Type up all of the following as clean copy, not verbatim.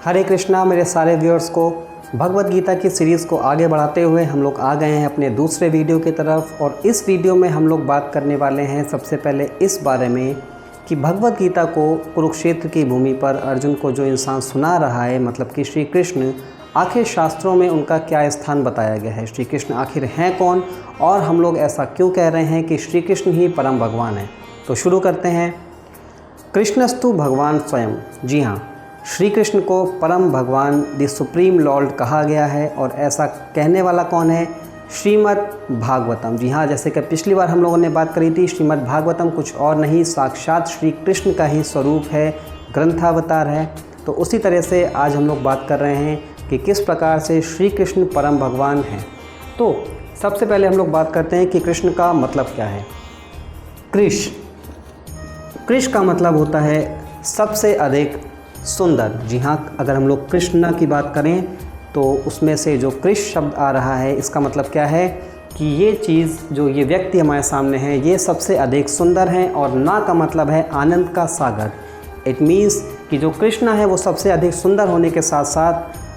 हरे कृष्णा। मेरे सारे व्यूअर्स को भगवत गीता की सीरीज़ को आगे बढ़ाते हुए हम लोग आ गए हैं अपने दूसरे वीडियो की तरफ। और इस वीडियो में हम लोग बात करने वाले हैं सबसे पहले इस बारे में कि भगवत गीता को कुरुक्षेत्र की भूमि पर अर्जुन को जो इंसान सुना रहा है, मतलब कि श्री कृष्ण, आखिर शास्त्रों में उनका क्या स्थान बताया गया है। श्री कृष्ण आखिर हैं कौन और हम लोग ऐसा क्यों कह रहे हैं कि श्री कृष्ण ही परम भगवान हैं। तो शुरू करते हैं। कृष्णस्तु भगवान स्वयं। जी हाँ, श्री कृष्ण को परम भगवान द सुप्रीम लॉर्ड कहा गया है। और ऐसा कहने वाला कौन है? श्रीमद् भागवतम। जी हाँ, जैसे कि पिछली बार हम लोगों ने बात करी थी, श्रीमद् भागवतम कुछ और नहीं, साक्षात श्री कृष्ण का ही स्वरूप है, ग्रंथावतार है। तो उसी तरह से आज हम लोग बात कर रहे हैं कि किस प्रकार से श्री कृष्ण परम भगवान हैं। तो सबसे पहले हम लोग बात करते हैं कि कृष्ण का मतलब क्या है। कृष का मतलब होता है सबसे अधिक सुंदर। जी हाँ, अगर हम लोग कृष्ण की बात करें तो उसमें से जो कृष शब्द आ रहा है, इसका मतलब क्या है कि ये चीज़, जो ये व्यक्ति हमारे सामने है, ये सबसे अधिक सुंदर हैं। और ना का मतलब है आनंद का सागर। इट मीन्स कि जो कृष्ण है वो सबसे अधिक सुंदर होने के साथ साथ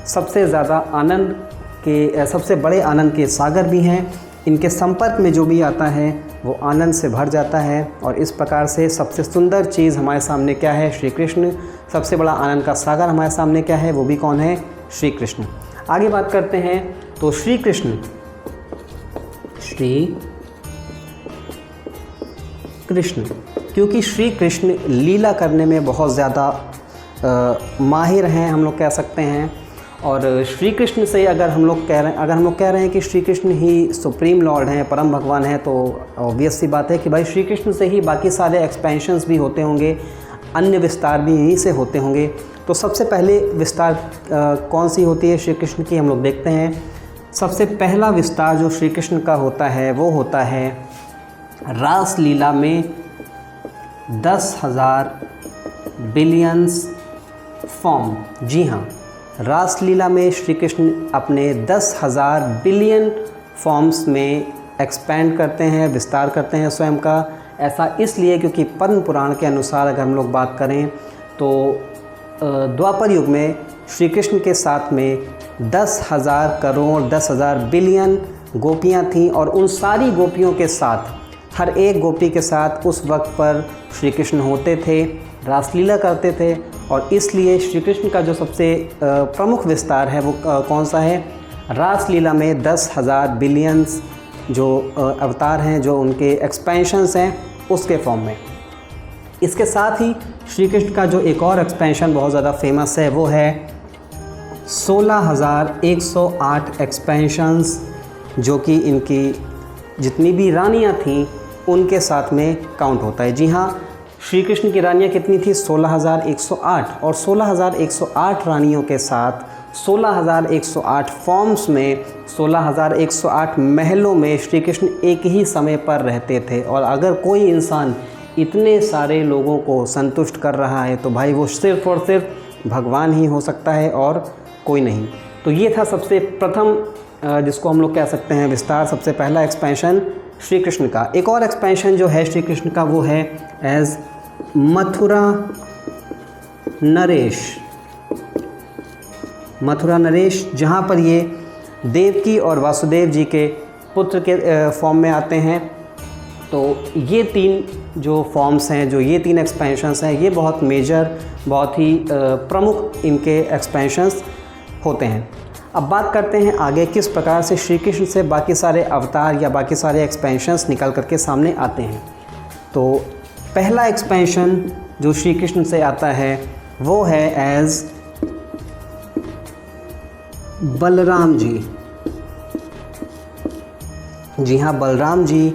सबसे ज़्यादा आनंद के, सबसे बड़े आनंद के सागर भी हैं। इनके संपर्क में जो भी आता है वो आनंद से भर जाता है। और इस प्रकार से सबसे सुंदर चीज़ हमारे सामने क्या है? श्री कृष्ण। सबसे बड़ा आनंद का सागर हमारे सामने क्या है? वो भी कौन है? श्री कृष्ण। आगे बात करते हैं तो श्री कृष्ण क्योंकि श्री कृष्ण लीला करने में बहुत ज़्यादा माहिर हैं, हम लोग कह सकते हैं। और श्री कृष्ण से अगर हम लोग कह रहे हैं कि श्री कृष्ण ही सुप्रीम लॉर्ड हैं, परम भगवान हैं, तो ऑब्वियस सी बात है कि भाई श्री कृष्ण से ही बाकी सारे एक्सपेंशंस भी होते होंगे, अन्य विस्तार भी यहीं से होते होंगे। तो सबसे पहले विस्तार कौन सी होती है श्री कृष्ण की, हम लोग देखते हैं। सबसे पहला विस्तार जो श्री कृष्ण का होता है वो होता है रास लीला में 10,000 बिलियंस फॉर्म। जी हाँ, रासलीला में श्री कृष्ण अपने 10,000 बिलियन फॉर्म्स में एक्सपेंड करते हैं, विस्तार करते हैं स्वयं का। ऐसा इसलिए क्योंकि पद्म पुराण के अनुसार अगर हम लोग बात करें तो द्वापर युग में श्री कृष्ण के साथ में 10,000 करोड़ 10,000 बिलियन गोपियाँ थीं। और उन सारी गोपियों के साथ, हर एक गोपी के साथ उस वक्त पर श्री कृष्ण होते थे, रासलीला करते थे। और इसलिए श्री कृष्ण का जो सबसे प्रमुख विस्तार है वो कौन सा है? रासलीला में 10,000 बिलियंस जो अवतार हैं, जो उनके एक्सपेंशंस हैं, उसके फॉर्म में। इसके साथ ही श्री कृष्ण का जो एक और एक्सपेंशन बहुत ज़्यादा फेमस है वो है 16,108 एक्सपेंशंस, जो कि इनकी जितनी भी रानियाँ थीं उनके साथ में काउंट होता है। जी हाँ, श्री कृष्ण की रानियाँ कितनी थी? 16,108। और 16,108 रानियों के साथ 16,108 फॉर्म्स में 16,108 महलों में श्री कृष्ण एक ही समय पर रहते थे। और अगर कोई इंसान इतने सारे लोगों को संतुष्ट कर रहा है तो भाई वो सिर्फ़ और सिर्फ भगवान ही हो सकता है और कोई नहीं। तो ये था सबसे प्रथम, जिसको हम लोग कह सकते हैं विस्तार, सबसे पहला एक्सपेंशन श्री कृष्ण का। एक और एक्सपेंशन जो है श्री कृष्ण का वो है एज मथुरा नरेश, जहाँ पर ये देवकी और वासुदेव जी के पुत्र के फॉर्म में आते हैं। तो ये तीन जो फॉर्म्स हैं, जो ये तीन एक्सपेंशंस हैं, ये बहुत मेजर, बहुत ही प्रमुख इनके एक्सपेंशंस होते हैं। अब बात करते हैं आगे किस प्रकार से श्री कृष्ण से बाकी सारे अवतार या बाकी सारे एक्सपेंशंस निकल करके सामने आते हैं। तो पहला एक्सपेंशन जो श्री कृष्ण से आता है वो है एज बलराम जी। जी हाँ, बलराम जी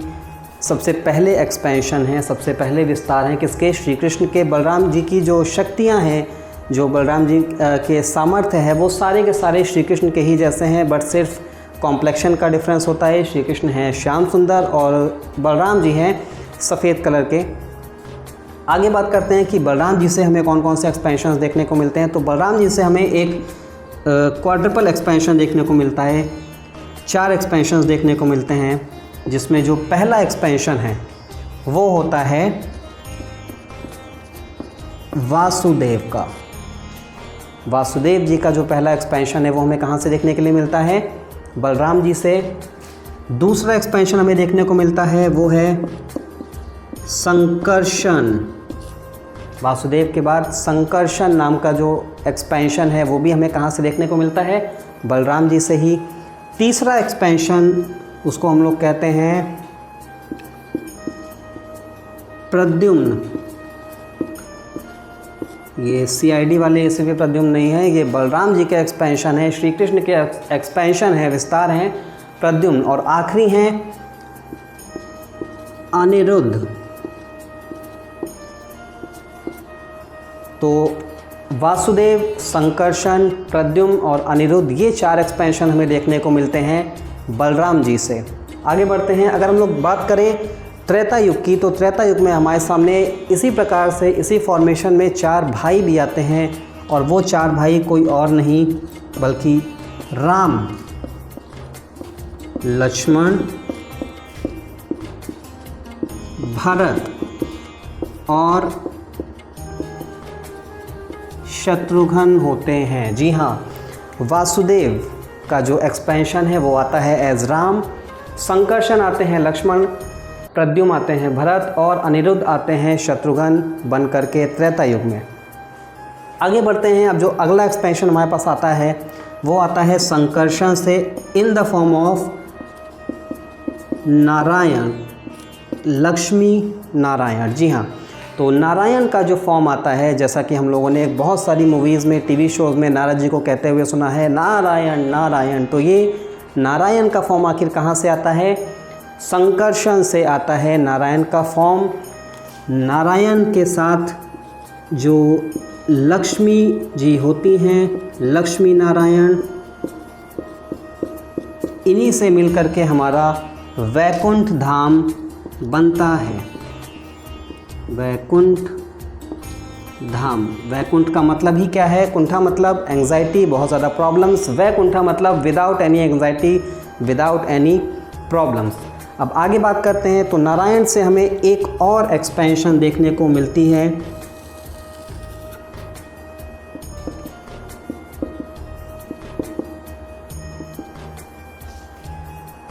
सबसे पहले एक्सपेंशन हैं, सबसे पहले विस्तार हैं किसके? श्री कृष्ण के। बलराम जी की जो शक्तियाँ हैं, जो बलराम जी के सामर्थ्य है, वो सारे के सारे श्री कृष्ण के ही जैसे हैं, बट सिर्फ कॉम्प्लेक्शन का डिफरेंस होता है। श्री कृष्ण हैं श्याम सुंदर और बलराम जी हैं सफ़ेद कलर के। आगे बात करते हैं कि बलराम जी से हमें कौन कौन से एक्सपेंशंस देखने को मिलते हैं। तो बलराम जी से हमें एक क्वाड्रपल एक्सपेंशन देखने को मिलता है, 4 एक्सपेंशंस देखने को मिलते हैं, जिसमें जो पहला एक्सपेंशन है वो होता है वासुदेव का। वासुदेव जी का जो पहला एक्सपेंशन है वो हमें कहाँ से देखने के लिए मिलता है? बलराम जी से। दूसरा एक्सपेंशन हमें देखने को मिलता है वो है संकर्षण। वासुदेव के बाद संकर्षण नाम का जो एक्सपेंशन है वो भी हमें कहाँ से देखने को मिलता है? बलराम जी से ही। तीसरा एक्सपेंशन उसको हम लोग कहते हैं प्रद्युम्न। ये CID वाले इसे भी प्रद्युम्न नहीं है, ये बलराम जी का एक्सपेंशन है, श्री कृष्ण के एक्सपेंशन है, विस्तार हैं प्रद्युम्न। और आखिरी हैं अनिरुद्ध। तो वासुदेव, संकर्षण, प्रद्युम्न और अनिरुद्ध, ये 4 एक्सपेंशन हमें देखने को मिलते हैं बलराम जी से। आगे बढ़ते हैं। अगर हम लोग बात करें त्रेता युग की, तो त्रेता युग में हमारे सामने इसी प्रकार से, इसी फॉर्मेशन में 4 भाई भी आते हैं, और वो 4 भाई कोई और नहीं बल्कि राम, लक्ष्मण, भरत और शत्रुघ्न होते हैं। जी हाँ, वासुदेव का जो एक्सपेंशन है वो आता है एज राम, संकर्षण आते हैं लक्ष्मण, प्रद्युम्न आते हैं भरत और अनिरुद्ध आते हैं शत्रुघ्न बन करके त्रेता युग में। आगे बढ़ते हैं। अब जो अगला एक्सपेंशन हमारे पास आता है वो आता है संकर्षण से, in the form of Narayan, Lakshmi Narayan. जी हाँ, तो नारायण का जो फॉर्म आता है, जैसा कि हम लोगों ने बहुत सारी मूवीज़ में, TV शोज़ में नारद जी को कहते हुए सुना है, नारायण नारायण। तो ये नारायण का फॉर्म आखिर कहाँ से आता है? संकर्षण से आता है नारायण का फॉर्म। नारायण के साथ जो लक्ष्मी जी होती हैं, लक्ष्मी नारायण, इन्हीं से मिलकर के हमारा वैकुंठ धाम बनता है। वैकुंठ धाम, वैकुंठ का मतलब ही क्या है? कुंठा मतलब एंग्जाइटी, बहुत ज़्यादा प्रॉब्लम्स, वैकुंठा मतलब without any anxiety, without any problems. अब आगे बात करते हैं। तो नारायण से हमें एक और एक्सपेंशन देखने को मिलती है,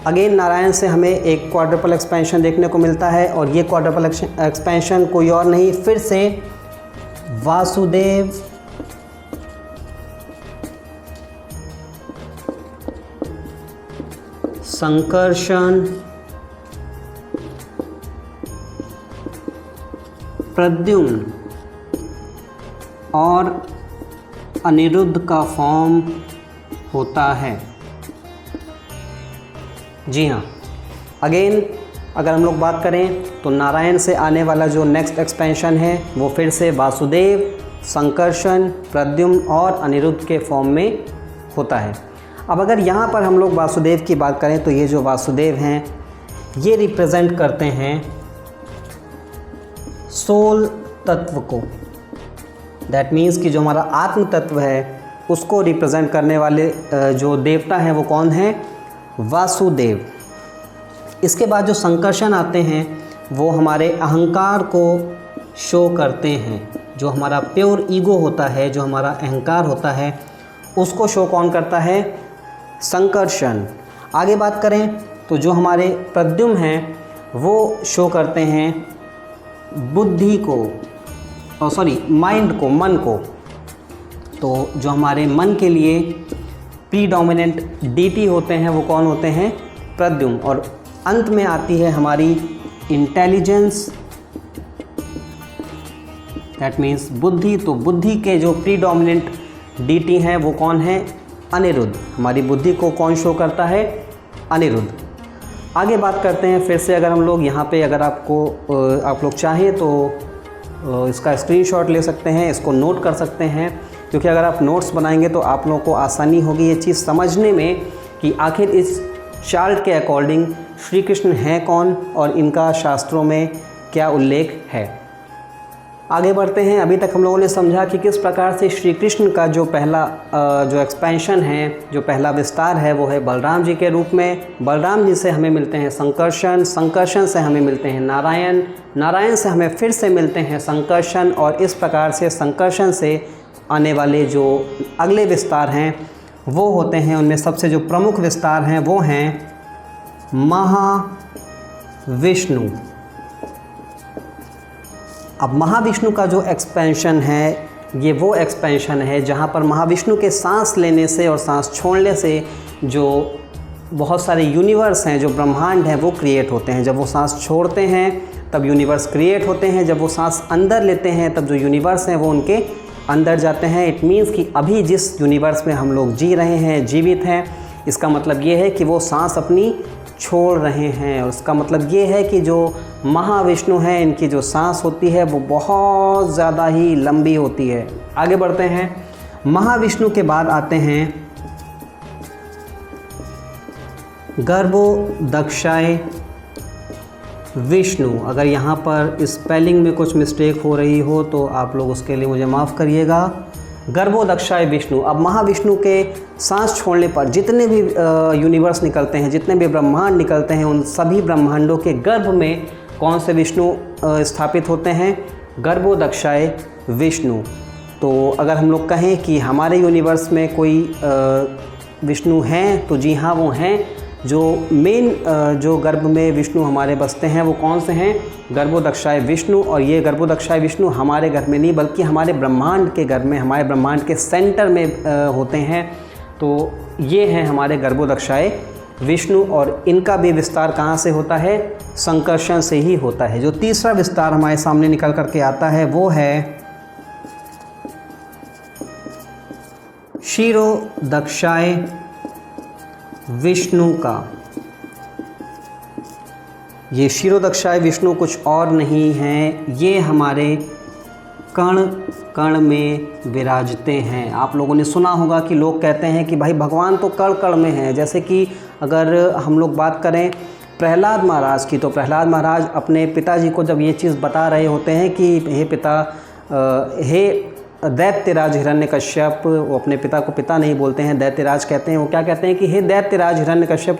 अगेन नारायण से हमें एक क्वाड्रपल एक्सपेंशन देखने को मिलता है, और ये क्वाड्रपल एक्सपेंशन कोई और नहीं, फिर से वासुदेव, संकर्षण, प्रद्युम्न और अनिरुद्ध का फॉर्म होता है। जी हाँ, अगेन अगर हम लोग बात करें तो नारायण से आने वाला जो नेक्स्ट एक्सपेंशन है वो फिर से वासुदेव, संकर्षण, प्रद्युम्न और अनिरुद्ध के फॉर्म में होता है। अब अगर यहाँ पर हम लोग वासुदेव की बात करें तो ये जो वासुदेव हैं ये रिप्रेजेंट करते हैं सोल तत्व को। दैट मीन्स कि जो हमारा आत्म तत्व है उसको रिप्रेजेंट करने वाले जो देवता हैं वो कौन हैं? वासुदेव। इसके बाद जो संकर्षण आते हैं वो हमारे अहंकार को शो करते हैं। जो हमारा प्योर ईगो होता है, जो हमारा अहंकार होता है, उसको शो कौन करता है? संकर्षण। आगे बात करें तो जो हमारे प्रद्युम्न हैं वो शो करते हैं बुद्धि को, माइंड को, मन को। तो जो हमारे मन के लिए प्रीडोमिनेंट डीटी होते हैं वो कौन होते हैं? प्रद्युम्न। और अंत में आती है हमारी इंटेलिजेंस, दैट मीन्स बुद्धि। तो बुद्धि के जो प्रीडोमिनेंट डीटी हैं वो कौन है? अनिरुद्ध। हमारी बुद्धि को कौन शो करता है? अनिरुद्ध। आगे बात करते हैं फिर से। अगर हम लोग यहाँ पे, अगर आप लोग चाहें तो इसका स्क्रीनशॉट ले सकते हैं, इसको नोट कर सकते हैं, क्योंकि अगर आप नोट्स बनाएंगे तो आप लोगों को आसानी होगी ये चीज़ समझने में कि आखिर इस चार्ट के अकॉर्डिंग श्री कृष्ण हैं कौन और इनका शास्त्रों में क्या उल्लेख है। आगे बढ़ते हैं। अभी तक हम लोगों ने समझा कि किस प्रकार से श्री कृष्ण का जो पहला जो एक्सपेंशन है, जो पहला विस्तार है वो है बलराम जी के रूप में। बलराम जी से हमें मिलते हैं संकर्षण, संकर्षण से हमें मिलते हैं नारायण, नारायण से हमें फिर से मिलते हैं संकर्षण, और इस प्रकार से संकर्षण से आने वाले जो अगले विस्तार हैं वो होते हैं, उनमें सबसे जो प्रमुख विस्तार हैं वो हैं महाविष्णु। अब महाविष्णु का जो एक्सपेंशन है ये वो एक्सपेंशन है जहाँ पर महाविष्णु के सांस लेने से और सांस छोड़ने से जो बहुत सारे यूनिवर्स हैं, जो ब्रह्मांड हैं वो क्रिएट होते हैं। जब वो सांस छोड़ते हैं तब यूनिवर्स क्रिएट होते हैं, जब वो सांस अंदर लेते हैं तब जो यूनिवर्स हैं वो उनके अंदर जाते हैं। इट मीन्स कि अभी जिस यूनिवर्स में हम लोग जी रहे हैं, जीवित हैं, इसका मतलब ये है कि वो सांस अपनी छोड़ रहे हैं। उसका मतलब ये है कि जो महाविष्णु हैं इनकी जो सांस होती है वो बहुत ज़्यादा ही लंबी होती है। आगे बढ़ते हैं, महाविष्णु के बाद आते हैं गर्भोदक्षाय विष्णु। अगर यहाँ पर स्पेलिंग में कुछ मिस्टेक हो रही हो तो आप लोग उसके लिए मुझे माफ़ करिएगा। गर्भोदक्षाय विष्णु। अब महाविष्णु के सांस छोड़ने पर जितने भी यूनिवर्स निकलते हैं, जितने भी ब्रह्मांड निकलते हैं, उन सभी ब्रह्मांडों के गर्भ में कौन से विष्णु स्थापित होते हैं? गर्भोदक्षाय विष्णु। तो अगर हम लोग कहें कि हमारे यूनिवर्स में कोई विष्णु हैं तो जी हाँ वो हैं। जो मेन जो गर्भ में विष्णु हमारे बसते हैं वो कौन से हैं? गर्भोदक्षाय विष्णु। और ये गर्भोदक्षाय विष्णु हमारे घर में नहीं बल्कि हमारे ब्रह्मांड के घर में, हमारे ब्रह्मांड के सेंटर में होते हैं। तो ये हैं हमारे गर्भोदक्षाय विष्णु। और इनका भी विस्तार कहाँ से होता है? संकर्षण से ही होता है। जो तीसरा विस्तार हमारे सामने निकल करके आता है वो है क्षीरोदक्षाय विष्णु का। ये क्षीरोदक्षाय विष्णु कुछ और नहीं हैं, ये हमारे कण कण में विराजते हैं। आप लोगों ने सुना होगा कि लोग कहते हैं कि भाई भगवान तो कण कण में हैं। जैसे कि अगर हम लोग बात करें प्रहलाद महाराज की, तो प्रहलाद महाराज अपने पिताजी को जब ये चीज़ बता रहे होते हैं कि हे पिता, हे दैत्यराज हिरण्यकश्यप, वो अपने पिता को पिता नहीं बोलते हैं, दैत्यराज कहते हैं। वो क्या कहते हैं कि हे दैत्यराज हिरण्यकश्यप,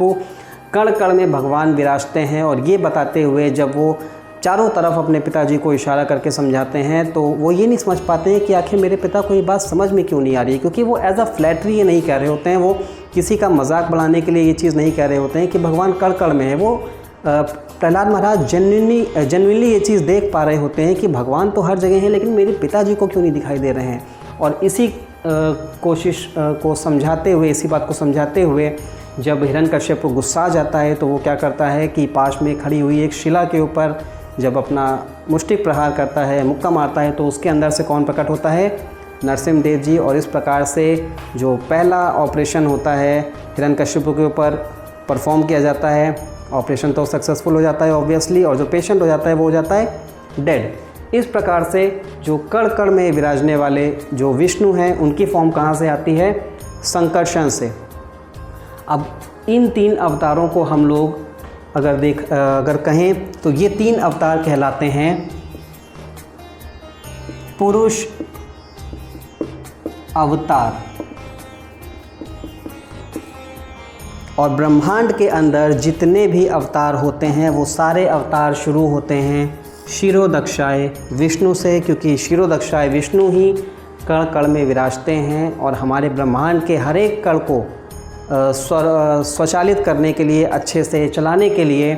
कण कण में भगवान विराजते हैं। और ये बताते हुए जब वो चारों तरफ अपने पिताजी को इशारा करके समझाते हैं तो वो ये नहीं समझ पाते हैं कि आखिर मेरे पिता को ये बात समझ में क्यों नहीं आ रही है। क्योंकि वो एज अ फ्लैटरी ये नहीं कह रहे होते हैं, वो किसी का मजाक बनाने के लिए ये चीज़ नहीं कह रहे होते हैं कि भगवान कण कण में है। वो प्रहलाद महाराज जेन्युइनली ये चीज़ देख पा रहे होते हैं कि भगवान तो हर जगह है, लेकिन मेरे पिताजी को क्यों नहीं दिखाई दे रहे हैं। और इसी कोशिश को समझाते हुए, इसी बात को समझाते हुए जब हिरण्यकश्यप को गुस्सा आ जाता है तो वो क्या करता है कि पास में खड़ी हुई एक शिला के ऊपर जब अपना मुष्टि प्रहार करता है, मुक्का मारता है, तो उसके अंदर से कौन प्रकट होता है? नरसिंहदेव जी। और इस प्रकार से जो पहला ऑपरेशन होता है हिरण्यकश्यप के ऊपर परफॉर्म किया जाता है। ऑपरेशन तो सक्सेसफुल हो जाता है ऑब्वियसली, और जो पेशेंट हो जाता है वो हो जाता है डेड। इस प्रकार से जो कण कण में विराजने वाले जो विष्णु हैं उनकी फॉर्म कहाँ से आती है? संकर्षण से। अब इन तीन अवतारों को हम लोग अगर कहें तो ये तीन अवतार कहलाते हैं पुरुष अवतार। और ब्रह्मांड के अंदर जितने भी अवतार होते हैं वो सारे अवतार शुरू होते हैं क्षीरोदक्षाय विष्णु से, क्योंकि क्षीरोदक्षाय विष्णु ही कण कण में विराजते हैं और हमारे ब्रह्मांड के हर एक कण को स्वचालित करने के लिए, अच्छे से चलाने के लिए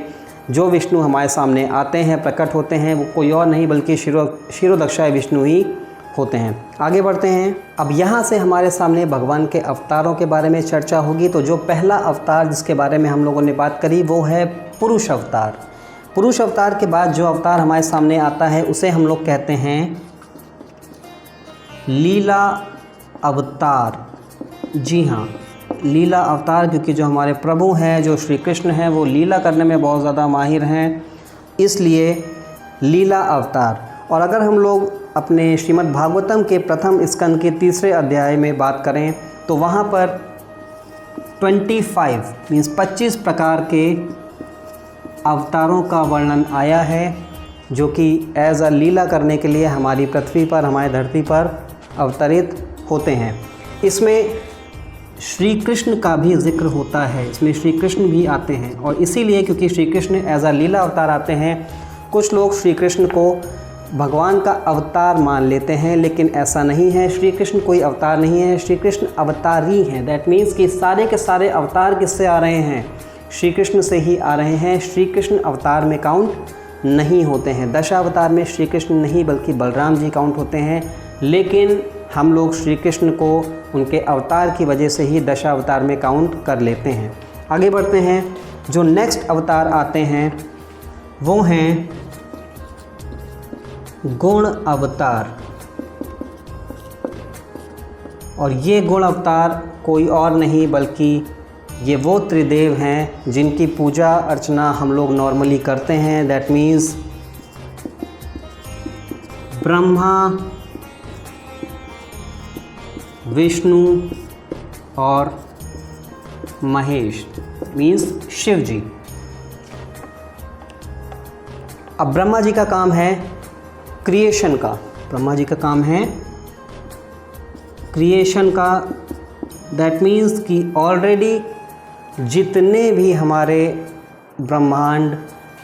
जो विष्णु हमारे सामने आते हैं, प्रकट होते हैं, वो कोई और नहीं बल्कि क्षीरोदक्षाय विष्णु ही होते हैं। आगे बढ़ते हैं। अब यहाँ से हमारे सामने भगवान के अवतारों के बारे में चर्चा होगी। तो जो पहला अवतार जिसके बारे में हम लोगों ने बात करी वो है पुरुष अवतार। पुरुष अवतार के बाद जो अवतार हमारे सामने आता है उसे हम लोग कहते हैं लीला अवतार। जी हाँ, लीला अवतार, क्योंकि जो हमारे प्रभु हैं, जो श्री कृष्ण हैं, वो लीला करने में बहुत ज़्यादा माहिर हैं, इसलिए लीला अवतार। और अगर हम लोग अपने श्रीमद् भागवतम के प्रथम स्कंद के 3 अध्याय में बात करें तो वहाँ पर 25 प्रकार के अवतारों का वर्णन आया है, जो कि एज अ लीला करने के लिए हमारी पृथ्वी पर, हमारी धरती पर अवतरित होते हैं। इसमें श्री कृष्ण का भी जिक्र होता है, इसमें श्री कृष्ण भी आते हैं। और इसीलिए क्योंकि श्री कृष्ण एज अ लीला अवतार आते हैं, कुछ लोग श्री कृष्ण को भगवान का अवतार मान लेते हैं, लेकिन ऐसा नहीं है। श्री कृष्ण कोई अवतार नहीं है, श्री कृष्ण अवतारी हैं। दैट मीन्स कि सारे के सारे अवतार किससे आ रहे हैं? श्री कृष्ण से ही आ रहे हैं। श्री कृष्ण अवतार में काउंट नहीं होते हैं। दशावतार में श्री कृष्ण नहीं बल्कि बलराम जी काउंट होते हैं, लेकिन हम लोग श्री कृष्ण को उनके अवतार की वजह से ही दशावतार में काउंट कर लेते हैं। आगे बढ़ते हैं। जो नेक्स्ट अवतार आते हैं वो हैं गुण अवतार, और ये गुण अवतार कोई और नहीं बल्कि ये वो त्रिदेव हैं जिनकी पूजा अर्चना हम लोग नॉर्मली करते हैं। दैट मीन्स ब्रह्मा, विष्णु और महेश मीन्स शिव जी। अब ब्रह्मा जी का काम है क्रिएशन का, ब्रह्मा जी का काम है क्रिएशन का। दैट मीन्स कि ऑलरेडी जितने भी हमारे ब्रह्मांड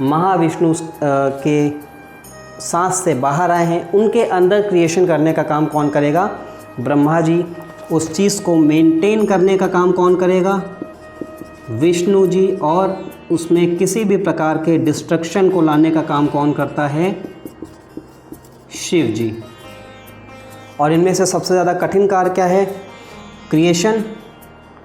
महाविष्णु के सांस से बाहर आए हैं उनके अंदर क्रिएशन करने का काम कौन करेगा? ब्रह्मा जी। उस चीज़ को मेंटेन करने का काम कौन करेगा? विष्णु जी। और उसमें किसी भी प्रकार के डिस्ट्रक्शन को लाने का काम कौन करता है? शिव जी। और इनमें से सबसे ज़्यादा कठिन कार्य क्या है? क्रिएशन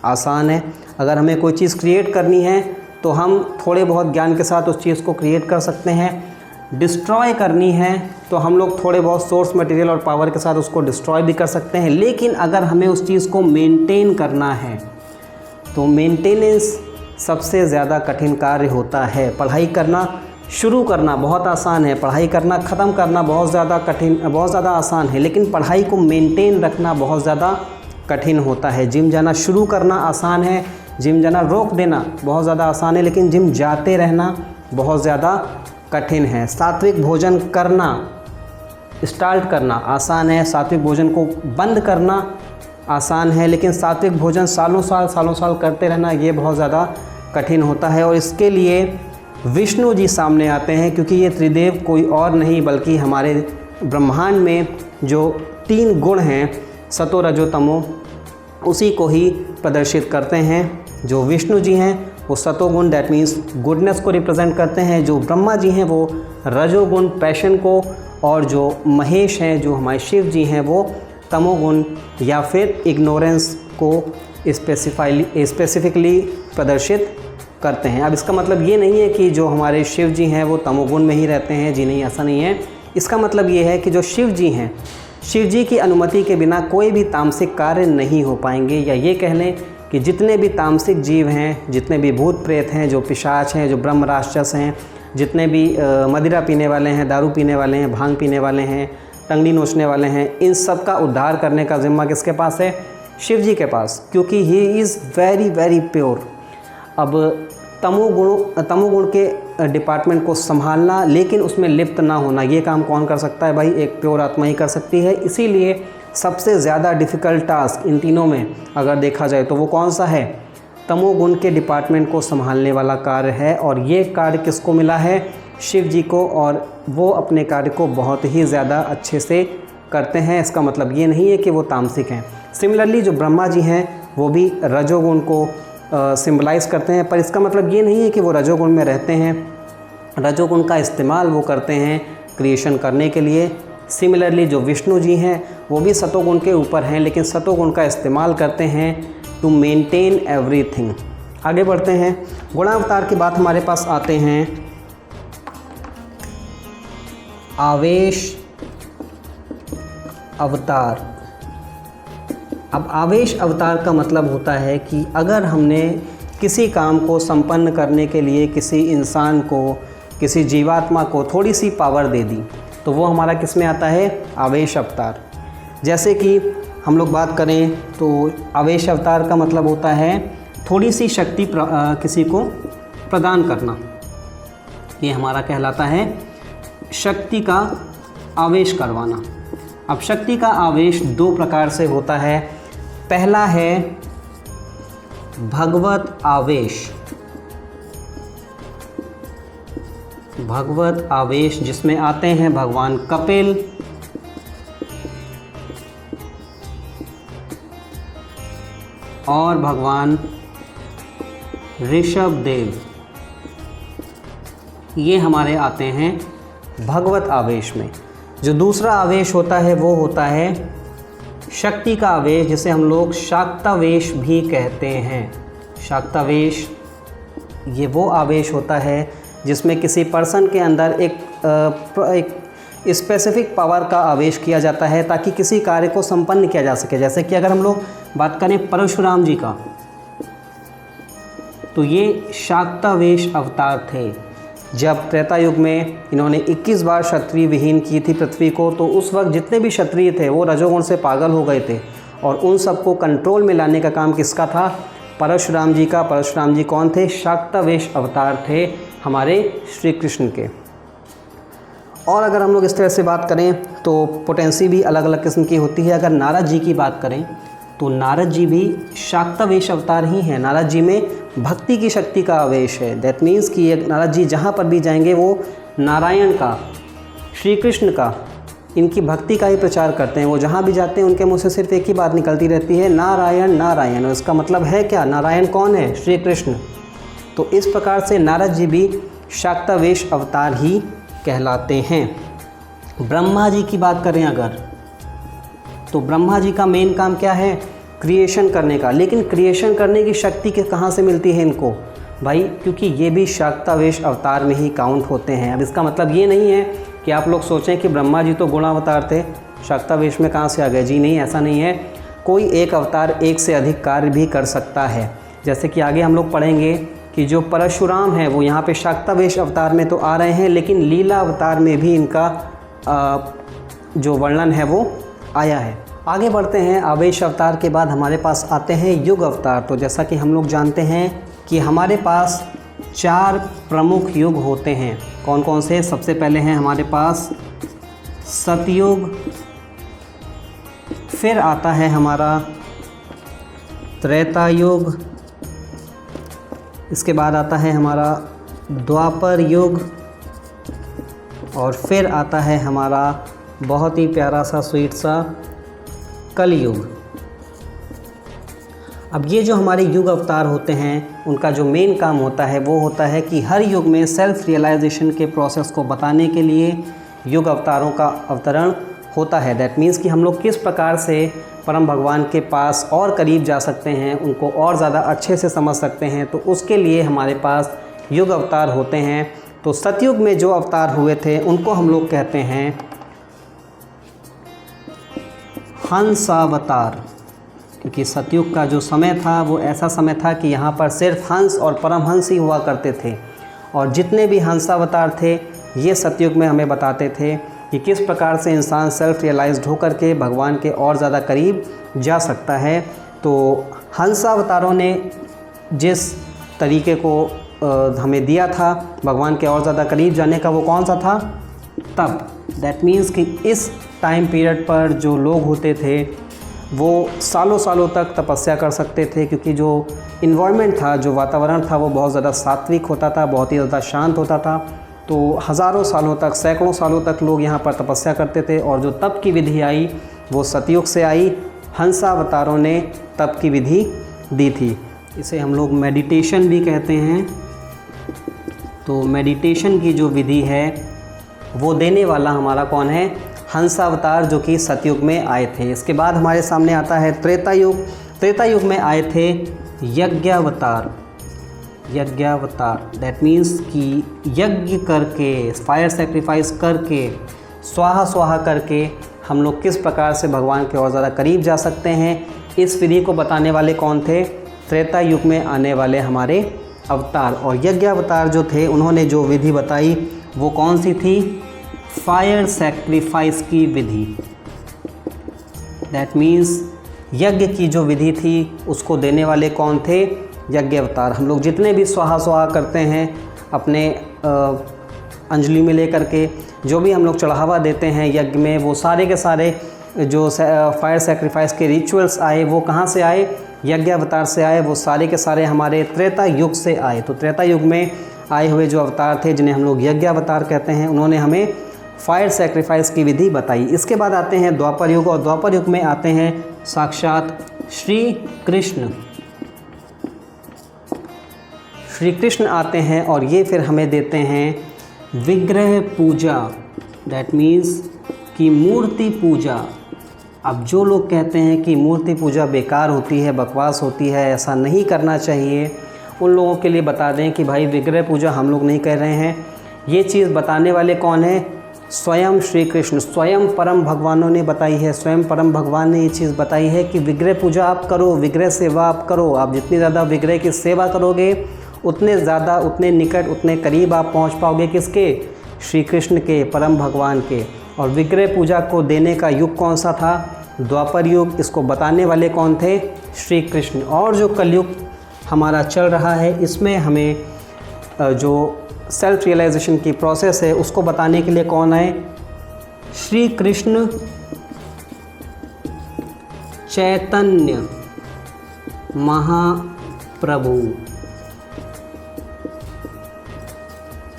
आसान है। अगर हमें कोई चीज़ क्रिएट करनी है तो हम थोड़े बहुत ज्ञान के साथ उस चीज़ को क्रिएट कर सकते हैं। डिस्ट्रॉय करनी है तो हम लोग थोड़े बहुत सोर्स मटेरियल और पावर के साथ उसको डिस्ट्रॉय भी कर सकते हैं। लेकिन अगर हमें उस चीज़ को मेंटेन करना है तो मेंटेनेंस सबसे ज़्यादा कठिन कार्य होता है। पढ़ाई करना शुरू करना बहुत आसान है, पढ़ाई करना ख़त्म करना बहुत ज़्यादा आसान है, लेकिन पढ़ाई को मेंटेन रखना बहुत ज़्यादा कठिन होता है। जिम जाना शुरू करना आसान है, जिम जाना रोक देना बहुत ज़्यादा आसान है, लेकिन जिम जाते रहना बहुत ज़्यादा कठिन है। सात्विक भोजन करना स्टार्ट करना आसान है, सात्विक भोजन को बंद करना आसान है, लेकिन सात्विक भोजन सालों साल करते रहना ये बहुत ज़्यादा कठिन होता है। और इसके लिए विष्णु जी सामने आते हैं, क्योंकि ये त्रिदेव कोई और नहीं बल्कि हमारे ब्रह्मांड में जो 3 गुण हैं सतो रजो तमो, उसी को ही प्रदर्शित करते हैं। जो विष्णु जी हैं वो सतोगुण दैट मीन्स गुडनेस को रिप्रेजेंट करते हैं, जो ब्रह्मा जी हैं वो रजोगुण पैशन को, और जो महेश हैं जो हमारे शिव जी हैं वो तमोगुण या फिर इग्नोरेंस को स्पेसिफिकली प्रदर्शित करते हैं। अब इसका मतलब ये नहीं है कि जो हमारे शिव जी हैं वो तमोगुण में ही रहते हैं, जी नहीं, ऐसा नहीं है। इसका मतलब ये है कि जो शिव जी हैं, शिव जी की अनुमति के बिना कोई भी तामसिक कार्य नहीं हो पाएंगे। या ये कह लें कि जितने भी तामसिक जीव हैं, जितने भी भूत प्रेत हैं, जो पिशाच हैं, जो ब्रह्म राक्षस हैं, जितने भी मदिरा पीने वाले हैं, दारू पीने वाले हैं, भांग पीने वाले हैं, टंगड़ी नोचने वाले हैं, इन सब का उद्धार करने का जिम्मा किसके पास है? शिव जी के पास, क्योंकि he is very very pure. अब तमोगुण के डिपार्टमेंट को संभालना लेकिन उसमें लिप्त ना होना, ये काम कौन कर सकता है भाई? एक प्योर आत्मा ही कर सकती है। इसीलिए सबसे ज़्यादा डिफ़िकल्ट टास्क इन तीनों में अगर देखा जाए तो वो कौन सा है? तमोगुण के डिपार्टमेंट को संभालने वाला कार्य है। और ये कार्य किसको मिला है? शिव जी को, और वो अपने कार्य को बहुत ही ज़्यादा अच्छे से करते हैं। इसका मतलब ये नहीं है कि वो तामसिक हैं। सिमिलरली जो ब्रह्मा जी हैं वो भी रजोगुण को सिम्बलाइज़ करते हैं, पर इसका मतलब ये नहीं है कि वो रजोगुण में रहते हैं। रजोगुण का इस्तेमाल वो करते हैं क्रिएशन करने के लिए। सिमिलरली जो विष्णु जी हैं वो भी सतोगुण के ऊपर हैं, लेकिन सतोगुण का इस्तेमाल करते हैं टू मेंटेन एवरीथिंग। आगे बढ़ते हैं। गुणावतार की बात हमारे पास आते हैं आवेश अवतार। अब आवेश अवतार का मतलब होता है कि अगर हमने किसी काम को संपन्न करने के लिए किसी इंसान को, किसी जीवात्मा को थोड़ी सी पावर दे दी तो वो हमारा किस में आता है? आवेश अवतार। जैसे कि हम लोग बात करें तो आवेश अवतार का मतलब होता है थोड़ी सी शक्ति किसी को प्रदान करना, ये हमारा कहलाता है शक्ति का आवेश करवाना। अब शक्ति का आवेश 2 प्रकार से होता है। पहला है भगवत आवेश, भगवत आवेश, जिसमें आते हैं भगवान कपिल, और भगवान ऋषभ देव, ये हमारे आते हैं भगवत आवेश में। जो दूसरा आवेश होता है वो होता है शक्ति का आवेश, जिसे हम लोग शाक्तावेश भी कहते हैं। शाक्तावेश ये वो आवेश होता है जिसमें किसी पर्सन के अंदर एक स्पेसिफिक पावर का आवेश किया जाता है ताकि किसी कार्य को संपन्न किया जा सके। जैसे कि अगर हम लोग बात करें परशुराम जी का, तो ये शाक्तावेश अवतार थे। जब त्रेता युग में इन्होंने 21 बार क्षत्रिय विहीन की थी पृथ्वी को, तो उस वक्त जितने भी क्षत्रिय थे वो रजोगुण से पागल हो गए थे और उन सबको कंट्रोल में लाने का काम किसका था? परशुराम जी का। परशुराम जी कौन थे? शाक्तावेश अवतार थे हमारे श्री कृष्ण के। और अगर हम लोग इस तरह से बात करें तो पोटेंसी भी अलग अलग किस्म की होती है। अगर नारद जी की बात करें तो नारद जी भी शाक्तावेश अवतार ही हैं। नारद जी में भक्ति की शक्ति का आवेश है। दैट मीन्स कि ये नारद जी जहाँ पर भी जाएंगे वो नारायण का, श्री कृष्ण का, इनकी भक्ति का ही प्रचार करते हैं। वो जहाँ भी जाते हैं उनके मुँह से सिर्फ एक ही बात निकलती रहती है, नारायण नारायण। और इसका मतलब है क्या? नारायण कौन है? श्री कृष्ण। तो इस प्रकार से नारद जी भी शाक्तावेश अवतार ही कहलाते हैं। ब्रह्मा जी की बात करें अगर, तो ब्रह्मा जी का मेन काम क्या है? क्रिएशन करने का। लेकिन क्रिएशन करने की शक्ति कहाँ से मिलती है इनको? भाई क्योंकि ये भी शाक्तावेश अवतार में ही काउंट होते हैं। अब इसका मतलब ये नहीं है कि आप लोग सोचें कि ब्रह्मा जी तो गुणावतार थे, शाक्तावेश में कहाँ से आ गए। जी नहीं, ऐसा नहीं है। कोई एक अवतार एक से अधिक कार्य भी कर सकता है। जैसे कि आगे हम लोग पढ़ेंगे कि जो परशुराम है वो यहाँ पे शाक्तावेश अवतार में तो आ रहे हैं, लेकिन लीला अवतार में भी इनका जो वर्णन है वो आया है। आगे बढ़ते हैं। आवेश अवतार के बाद हमारे पास आते हैं युग अवतार। तो जैसा कि हम लोग जानते हैं कि हमारे पास 4 प्रमुख युग होते हैं। कौन कौन से? सबसे पहले हैं हमारे पास सतयुग, फिर आता है हमारा त्रेता युग, इसके बाद आता है हमारा द्वापर युग, और फिर आता है हमारा बहुत ही प्यारा सा स्वीट सा कलयुग। अब ये जो हमारे युग अवतार होते हैं उनका जो मेन काम होता है वो होता है कि हर युग में सेल्फ रियलाइजेशन के प्रोसेस को बताने के लिए युग अवतारों का अवतरण होता है। दैट मीन्स कि हम लोग किस प्रकार से परम भगवान के पास और करीब जा सकते हैं, उनको और ज़्यादा अच्छे से समझ सकते हैं, तो उसके लिए हमारे पास युग अवतार होते हैं। तो सतयुग में जो अवतार हुए थे उनको हम लोग कहते हैं हंसावतार, क्योंकि सतयुग का जो समय था वो ऐसा समय था कि यहाँ पर सिर्फ हंस और परमहंस ही हुआ करते थे। और जितने भी हंसावतार थे ये सतयुग में हमें बताते थे कि किस प्रकार से इंसान सेल्फ रियलाइज्ड होकर के भगवान के और ज़्यादा करीब जा सकता है। तो हंसावतारों ने जिस तरीके को हमें दिया था भगवान के और ज़्यादा करीब जाने का, वो कौन सा था? तप। दैट मीन्स कि इस टाइम पीरियड पर जो लोग होते थे वो सालों सालों तक तपस्या कर सकते थे, क्योंकि जो इन्वायरमेंट था, जो वातावरण था, वो बहुत ज़्यादा सात्विक होता था, बहुत ही ज़्यादा शांत होता था। तो हज़ारों सालों तक, सैकड़ों सालों तक लोग यहाँ पर तपस्या करते थे। और जो तप की विधि आई वो सतयुग से आई। हंसावतारों ने तप की विधि दी थी। इसे हम लोग मेडिटेशन भी कहते हैं। तो मेडिटेशन की जो विधि है वो देने वाला हमारा कौन है? हंसावतार, जो कि सतयुग में आए थे। इसके बाद हमारे सामने आता है त्रेता युग। त्रेता युग में आए थे यज्ञावतार। यज्ञावतार दैट मीन्स कि यज्ञ करके, फायर सेक्रीफाइस करके, स्वाहा स्वाहा करके हम लोग किस प्रकार से भगवान के और ज़्यादा करीब जा सकते हैं, इस विधि को बताने वाले कौन थे? त्रेता युग में आने वाले हमारे अवतार। और यज्ञावतार जो थे उन्होंने जो विधि बताई वो कौन सी थी? फायर सेक्रीफाइस की विधि। दैट मीन्स यज्ञ की जो विधि थी उसको देने वाले कौन थे? यज्ञ अवतार। हम लोग जितने भी स्वाहा स्वाहा करते हैं अपने अंजलि में लेकर के, जो भी हम लोग चढ़ावा देते हैं यज्ञ में, वो सारे के सारे जो फायर सेक्रीफाइस के रिचुअल्स आए वो कहाँ से आए? यज्ञ अवतार से आए। वो सारे के सारे हमारे त्रेता युग से आए। तो त्रेता युग में आए हुए जो अवतार थे, जिन्हें हम लोग यज्ञ अवतार कहते हैं, उन्होंने हमें फायर सेक्रीफाइस की विधि बताई। इसके बाद आते हैं द्वापर युग, और द्वापर युग में आते हैं साक्षात श्री कृष्ण। श्री कृष्ण आते हैं और ये फिर हमें देते हैं विग्रह पूजा, दैट मीन्स कि मूर्ति पूजा। अब जो लोग कहते हैं कि मूर्ति पूजा बेकार होती है, बकवास होती है, ऐसा नहीं करना चाहिए, उन लोगों के लिए बता दें कि भाई विग्रह पूजा हम लोग नहीं कर रहे हैं। ये चीज़ बताने वाले कौन है? स्वयं श्री कृष्ण, स्वयं परम भगवानों ने बताई है। स्वयं परम भगवान ने ये चीज़ बताई है कि विग्रह पूजा आप करो, विग्रह सेवा आप करो। आप जितनी ज़्यादा विग्रह की सेवा करोगे उतने ज़्यादा, उतने निकट, उतने करीब आप पहुंच पाओगे। किसके? श्री कृष्ण के, परम भगवान के। और विग्रह पूजा को देने का युग कौन सा था? द्वापर युग। इसको बताने वाले कौन थे? श्री कृष्ण। और जो कलयुग हमारा चल रहा है, इसमें हमें जो सेल्फ रियलाइजेशन की प्रोसेस है उसको बताने के लिए कौन आए? श्री कृष्ण चैतन्य महाप्रभु।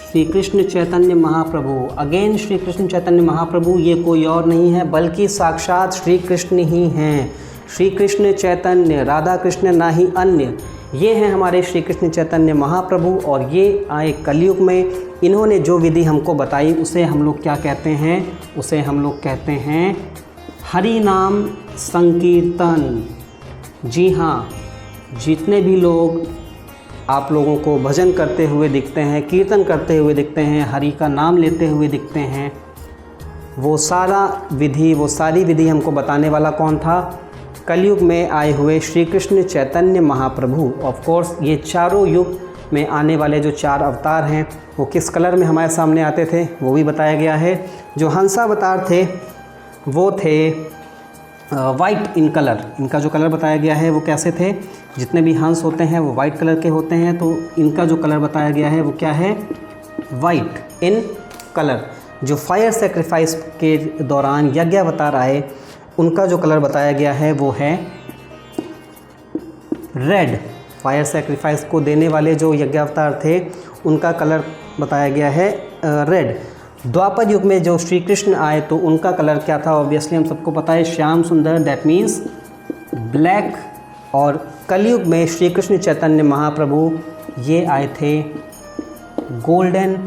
श्री कृष्ण चैतन्य महाप्रभु। अगेन श्री कृष्ण चैतन्य महाप्रभु ये कोई और नहीं है बल्कि साक्षात श्री कृष्ण ही हैं। श्री कृष्ण चैतन्य, राधा कृष्ण ना ही अन्य, ये हैं हमारे श्री कृष्ण चैतन्य महाप्रभु। और ये आए कलयुग में। इन्होंने जो विधि हमको बताई उसे हम लोग क्या कहते हैं? उसे हम लोग कहते हैं हरि नाम संकीर्तन। जी हाँ, जितने भी लोग आप लोगों को भजन करते हुए दिखते हैं, कीर्तन करते हुए दिखते हैं, हरि का नाम लेते हुए दिखते हैं, वो सारी विधि हमको बताने वाला कौन था? कलयुग में आए हुए श्री कृष्ण चैतन्य महाप्रभु। ऑफ कोर्स ये चारों युग में आने वाले जो 4 अवतार हैं वो किस कलर में हमारे सामने आते थे वो भी बताया गया है। जो हंसावतार थे वो थे वाइट इन कलर। इनका जो कलर बताया गया है वो कैसे थे? जितने भी हंस होते हैं वो वाइट कलर के होते हैं, तो इनका जो कलर बताया गया है वो क्या है? White in colour. जो फायर सेक्रीफाइस के दौरान यज्ञ अवतार आए उनका जो कलर बताया गया है वो है रेड। फायर सेक्रीफाइस को देने वाले जो यज्ञ अवतार थे उनका कलर बताया गया है रेड। द्वापर युग में जो श्री कृष्ण आए तो उनका कलर क्या था? ऑब्वियसली हम सबको पता है, श्याम सुंदर, दैट मीन्स ब्लैक। और कलयुग में श्री कृष्ण चैतन्य महाप्रभु ये आए थे गोल्डन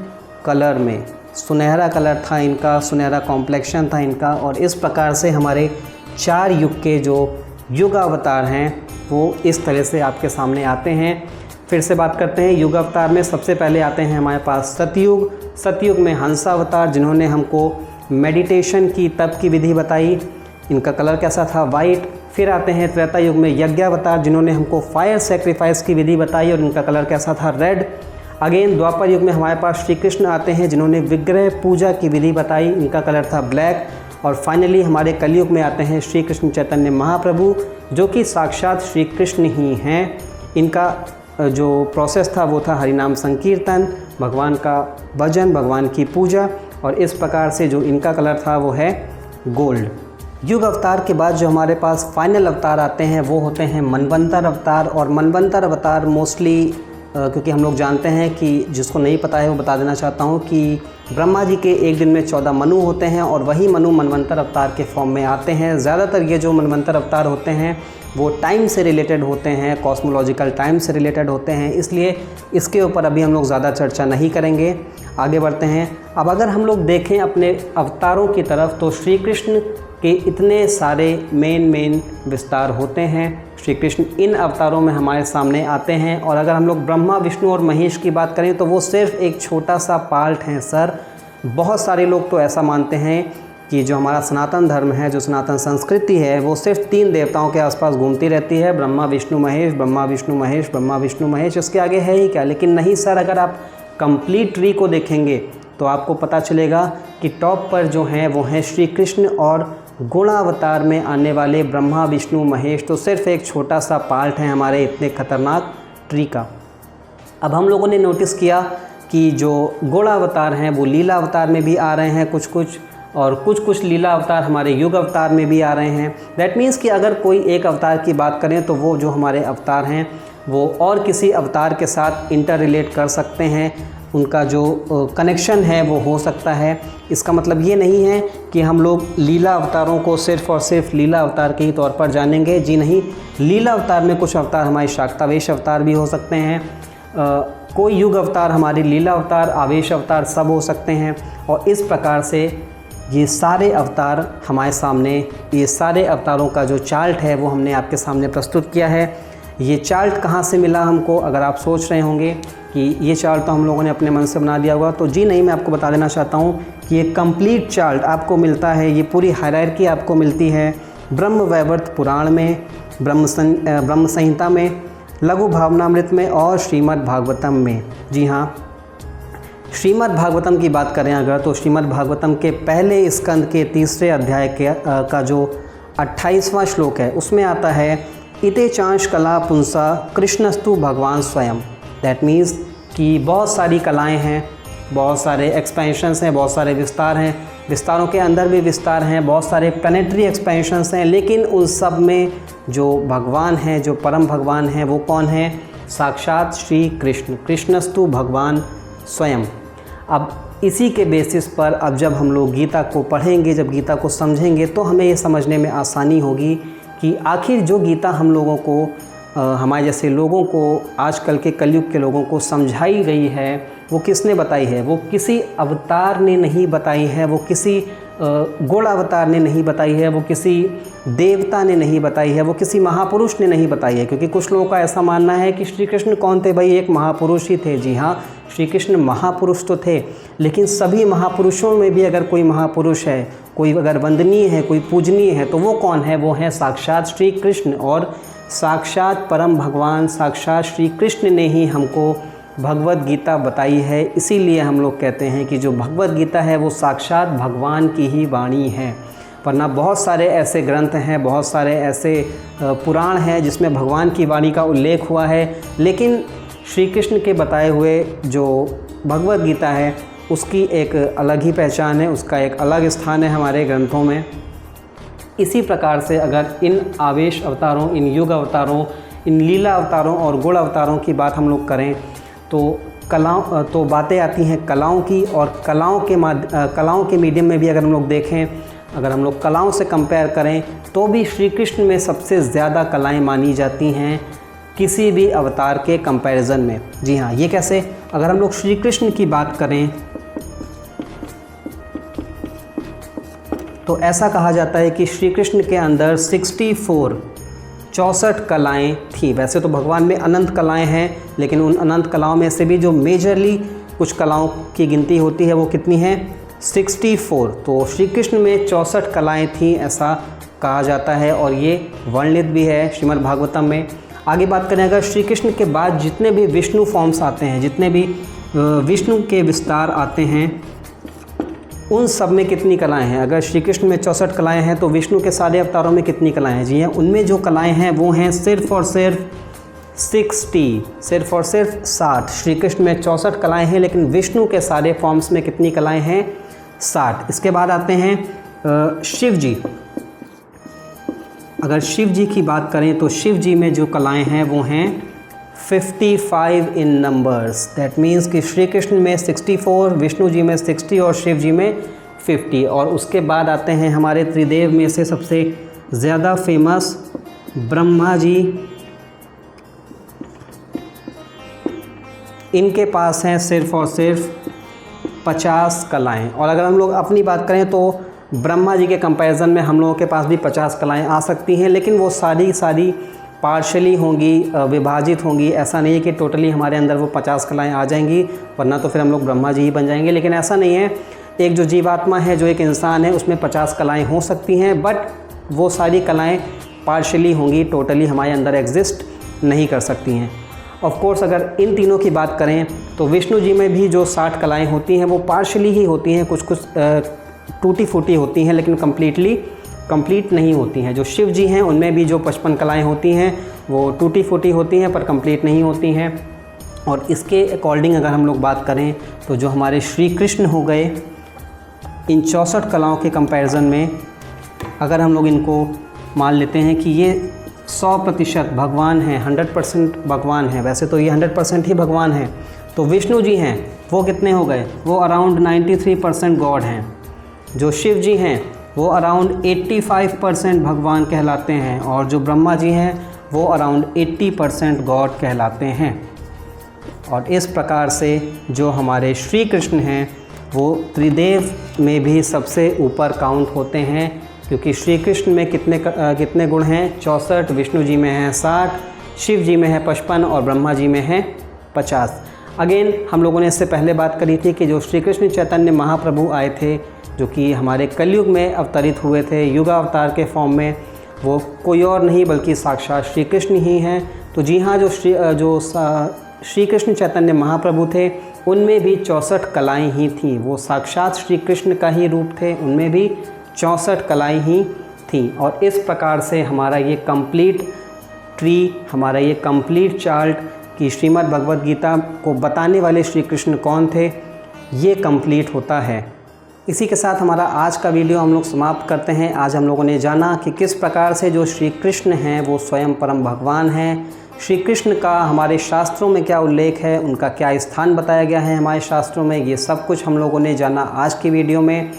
कलर में। सुनहरा कलर था इनका, सुनहरा कॉम्प्लेक्शन था इनका। और इस प्रकार से हमारे 4 युग के जो युग अवतार हैं वो इस तरह से आपके सामने आते हैं। फिर से बात करते हैं युग अवतार में। सबसे पहले आते हैं हमारे पास सतयुग। सतयुग में हंसावतार, जिन्होंने हमको मेडिटेशन की, तप की विधि बताई। इनका कलर कैसा था? वाइट। फिर आते हैं त्रेता युग में यज्ञावतार, जिन्होंने हमको फायर सेक्रीफाइस की विधि बताई और इनका कलर कैसा था? रेड। अगेन द्वापर युग में हमारे पास श्री कृष्ण आते हैं, जिन्होंने विग्रह पूजा की विधि बताई, इनका कलर था ब्लैक। और फाइनली हमारे कलयुग में आते हैं श्री कृष्ण चैतन्य महाप्रभु, जो कि साक्षात श्री कृष्ण ही हैं। इनका जो प्रोसेस था वो था हरिनाम संकीर्तन, भगवान का भजन, भगवान की पूजा। और इस प्रकार से जो इनका कलर था वो है गोल्ड। युग अवतार के बाद जो हमारे पास फाइनल अवतार आते हैं वो होते हैं मनवंतर अवतार। और मनवंतर अवतार मोस्टली क्योंकि हम लोग जानते हैं कि जिसको नहीं पता है वो बता देना चाहता हूँ कि ब्रह्मा जी के एक दिन में 14 मनु होते हैं और वही मनु मनवंतर अवतार के फॉर्म में आते हैं। ज़्यादातर ये जो मनवंतर अवतार होते हैं वो टाइम से रिलेटेड होते हैं, कॉस्मोलॉजिकल टाइम से रिलेटेड होते हैं, इसलिए इसके ऊपर अभी हम लोग ज़्यादा चर्चा नहीं करेंगे। आगे बढ़ते हैं। अब अगर हम लोग देखें अपने अवतारों की तरफ तो श्री कृष्ण के इतने सारे मेन विस्तार होते हैं। श्री कृष्ण इन अवतारों में हमारे सामने आते हैं। और अगर हम लोग ब्रह्मा, विष्णु और महेश की बात करें तो वो सिर्फ एक छोटा सा पार्ट है सर। बहुत सारे लोग तो ऐसा मानते हैं कि जो हमारा सनातन धर्म है, जो सनातन संस्कृति है, वो सिर्फ 3 देवताओं के आसपास घूमती रहती है, ब्रह्मा विष्णु महेश, ब्रह्मा विष्णु महेश, ब्रह्मा विष्णु महेश, इसके आगे है ही क्या। लेकिन नहीं सर, अगर आप कंप्लीट ट्री को देखेंगे तो आपको पता चलेगा कि टॉप पर जो हैं वो हैं श्री कृष्ण और गुणावतार में आने वाले ब्रह्मा विष्णु महेश तो सिर्फ एक छोटा सा पार्ट है हमारे इतने खतरनाक ट्री का। अब हम लोगों ने नोटिस किया कि जो गुणावतार हैं वो लीला अवतार में भी आ रहे हैं कुछ और कुछ लीला अवतार हमारे युग अवतार में भी आ रहे हैं। दैट मीन्स कि अगर कोई एक अवतार की बात करें तो वो जो हमारे अवतार हैं वो और किसी अवतार के साथ इंटर रिलेट कर सकते हैं। उनका जो कनेक्शन है वो हो सकता है। इसका मतलब ये नहीं है कि हम लोग लीला अवतारों को सिर्फ़ और सिर्फ लीला अवतार के ही तौर पर जानेंगे। जी नहीं, लीला अवतार में कुछ अवतार हमारे शाक्तावेश अवतार भी हो सकते हैं, कोई युग अवतार हमारे लीला अवतार, आवेश अवतार सब हो सकते हैं। और इस प्रकार से ये सारे अवतार हमारे सामने, ये सारे अवतारों का जो चार्ट है वो हमने आपके सामने प्रस्तुत किया है। ये चार्ट कहाँ से मिला हमको, अगर आप सोच रहे होंगे कि ये चार्ट तो हम लोगों ने अपने मन से बना दिया होगा, तो जी नहीं, मैं आपको बता देना चाहता हूँ कि ये कंप्लीट चार्ट आपको मिलता है, ये पूरी हायरार्की आपको मिलती है ब्रह्म वैवर्त पुराण में, ब्रह्म संहिता में, लघु भावनामृत में और श्रीमद् भागवतम में। जी हाँ, श्रीमद् भागवतम की बात करें अगर, तो श्रीमद् भागवतम के पहले स्कंद के 3रे अध्याय का जो 28वां श्लोक है उसमें आता है इते चांश कला पुंसा कृष्णस्तु भगवान स्वयं। दैट मीन्स कि बहुत सारी कलाएं हैं, बहुत सारे एक्सपेंशंस हैं, बहुत सारे विस्तार हैं, विस्तारों के अंदर भी विस्तार हैं, बहुत सारे प्लानेटरी एक्सपेंशंस हैं, लेकिन उन सब में जो भगवान हैं, जो परम भगवान हैं, वो कौन है? साक्षात श्री कृष्ण, कृष्णस्तु भगवान स्वयं। अब इसी के बेसिस पर अब जब हम लोग गीता को पढ़ेंगे, जब गीता को समझेंगे, तो हमें ये समझने में आसानी होगी कि आखिर जो गीता हम लोगों को, हमारे जैसे लोगों को, आजकल के कलयुग के लोगों को समझाई गई है, वो किसने बताई है? वो किसी अवतार ने नहीं बताई है, वो किसी गुण अवतार ने नहीं बताई है, वो किसी देवता ने नहीं बताई है, वो किसी महापुरुष ने नहीं बताई है। क्योंकि कुछ लोगों का ऐसा मानना है कि श्री कृष्ण कौन थे? भाई एक महापुरुष ही थे। जी हाँ, श्री कृष्ण महापुरुष तो थे, लेकिन सभी महापुरुषों में भी अगर कोई महापुरुष है, कोई अगर वंदनीय है, कोई पूजनीय है, तो वो कौन है? वो है साक्षात श्री कृष्ण। और साक्षात परम भगवान, साक्षात श्री कृष्ण ने ही हमको भगवत गीता बताई है। इसीलिए हम लोग कहते हैं कि जो भगवत गीता है वो साक्षात भगवान की ही वाणी है। वरना बहुत सारे ऐसे ग्रंथ हैं, बहुत सारे ऐसे पुराण हैं जिसमें भगवान की वाणी का उल्लेख हुआ है, लेकिन श्री कृष्ण के बताए हुए जो भगवत गीता है उसकी एक अलग ही पहचान है, उसका एक अलग स्थान है हमारे ग्रंथों में। इसी प्रकार से अगर इन आवेश अवतारों, इन युग अवतारों, इन लीला अवतारों और गुण अवतारों की बात हम लोग करें तो बातें आती हैं कलाओं की। और कलाओं के मीडियम में भी अगर हम लोग देखें, अगर हम लोग कलाओं से कंपेयर करें, तो भी श्री कृष्ण में सबसे ज़्यादा कलाएं मानी जाती हैं किसी भी अवतार के कंपैरिजन में। जी हाँ, ये कैसे? अगर हम लोग श्री कृष्ण की बात करें तो ऐसा कहा जाता है कि श्री कृष्ण के अंदर 64 कलाएं थी। वैसे तो भगवान में अनंत कलाएं हैं, लेकिन उन अनंत कलाओं में से भी जो मेजरली कुछ कलाओं की गिनती होती है वो कितनी है? 64। तो श्री कृष्ण में 64 कलाएं थी, ऐसा कहा जाता है, और ये वर्णित भी है श्रीमद् भागवतम में। आगे बात करें, अगर श्री कृष्ण के बाद जितने भी विष्णु फॉर्म्स आते हैं, जितने भी विष्णु के विस्तार आते हैं, उन सब में कितनी कलाएं हैं? अगर श्री कृष्ण में 64 कलाएं हैं तो विष्णु के सारे अवतारों में कितनी कलाएं हैं? जी हैं, उनमें जो कलाएं हैं वो हैं सिर्फ और सिर्फ 60। श्री कृष्ण में 64 कलाएं हैं, लेकिन विष्णु के सारे फॉर्म्स में कितनी कलाएं हैं? 60। इसके बाद आते हैं शिव जी। अगर शिव जी की बात करें तो शिव जी में जो कलाएं हैं वो हैं 55 इन नंबर्स। दैट मीन्स कि श्री कृष्ण में 64, विष्णु जी में 60 और शिव जी में 50। और उसके बाद आते हैं हमारे त्रिदेव में से सबसे ज़्यादा फेमस ब्रह्मा जी। इनके पास हैं सिर्फ और सिर्फ 50 कलाएँ। और अगर हम लोग अपनी बात करें तो ब्रह्मा जी के कंपैरिजन में हम लोगों के पास भी 50 कलाएँ आ सकती हैं, लेकिन वो सारी पार्शली होंगी, विभाजित होंगी। ऐसा नहीं है कि टोटली हमारे अंदर वो 50 कलाएँ आ जाएंगी, वरना तो फिर हम लोग ब्रह्मा जी ही बन जाएंगे। लेकिन ऐसा नहीं है। एक जो जीवात्मा है, जो एक इंसान है, उसमें 50 कलाएँ हो सकती हैं, बट वो सारी कलाएँ पार्शली होंगी, टोटली हमारे अंदर एग्जिस्ट नहीं कर सकती हैं। ऑफ कोर्स अगर इन तीनों की बात करें तो विष्णु जी में भी जो 60 कलाएँ होती हैं वो पार्शली ही होती हैं, कुछ टूटी फूटी होती हैं, लेकिन कंप्लीट नहीं होती हैं। जो शिव जी हैं उनमें भी जो 55 कलाएँ होती हैं वो टूटी फूटी होती हैं, पर कंप्लीट नहीं होती हैं। और इसके अकॉर्डिंग अगर हम लोग बात करें तो जो हमारे श्री कृष्ण हो गए, इन 64 कलाओं के कंपैरिजन में अगर हम लोग इनको मान लेते हैं कि ये 100% भगवान हैं, 100% भगवान हैं, वैसे तो ये 100% ही भगवान हैं, तो विष्णु जी हैं वो कितने हो गए, वो अराउंड 93% गॉड हैं। जो शिव जी हैं वो अराउंड 85% भगवान कहलाते हैं, और जो ब्रह्मा जी हैं वो अराउंड 80% गॉड कहलाते हैं। और इस प्रकार से जो हमारे श्री कृष्ण हैं वो त्रिदेव में भी सबसे ऊपर काउंट होते हैं, क्योंकि श्री कृष्ण में कितने गुण हैं, 64, विष्णु जी में हैं 60, शिव जी में है 55 और ब्रह्मा जी में है 50। अगेन हम लोगों ने इससे पहले बात करी थी कि जो श्री कृष्ण चैतन्य महाप्रभु आए थे, जो कि हमारे कलयुग में अवतरित हुए थे युगा अवतार के फॉर्म में, वो कोई और नहीं बल्कि साक्षात श्री कृष्ण ही हैं। तो जी हाँ, जो श्री कृष्ण चैतन्य महाप्रभु थे उनमें भी 64 कलाएँ ही थीं। वो साक्षात श्री कृष्ण का ही रूप थे, उनमें भी 64 कलाएँ ही थीं। और इस प्रकार से हमारा ये कंप्लीट ट्री, हमारा ये कंप्लीट चार्ट कि श्रीमद् भगवद गीता को बताने वाले श्री कृष्ण कौन थे, ये कंप्लीट होता है। इसी के साथ हमारा आज का वीडियो हम लोग समाप्त करते हैं। आज हम लोगों ने जाना कि किस प्रकार से जो श्री कृष्ण हैं वो स्वयं परम भगवान हैं। श्री कृष्ण का हमारे शास्त्रों में क्या उल्लेख है, उनका क्या स्थान बताया गया है हमारे शास्त्रों में, ये सब कुछ हम लोगों ने जाना आज की वीडियो में।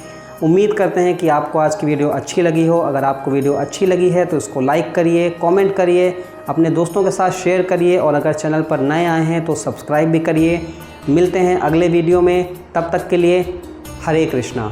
उम्मीद करते हैं कि आपको आज की वीडियो अच्छी लगी हो। अगर आपको वीडियो अच्छी लगी है तो इसको लाइक करिए, कमेंट करिए, अपने दोस्तों के साथ शेयर करिए, और अगर चैनल पर नए आए हैं तो सब्सक्राइब भी करिए। मिलते हैं अगले वीडियो में, तब तक के लिए हरे कृष्णा।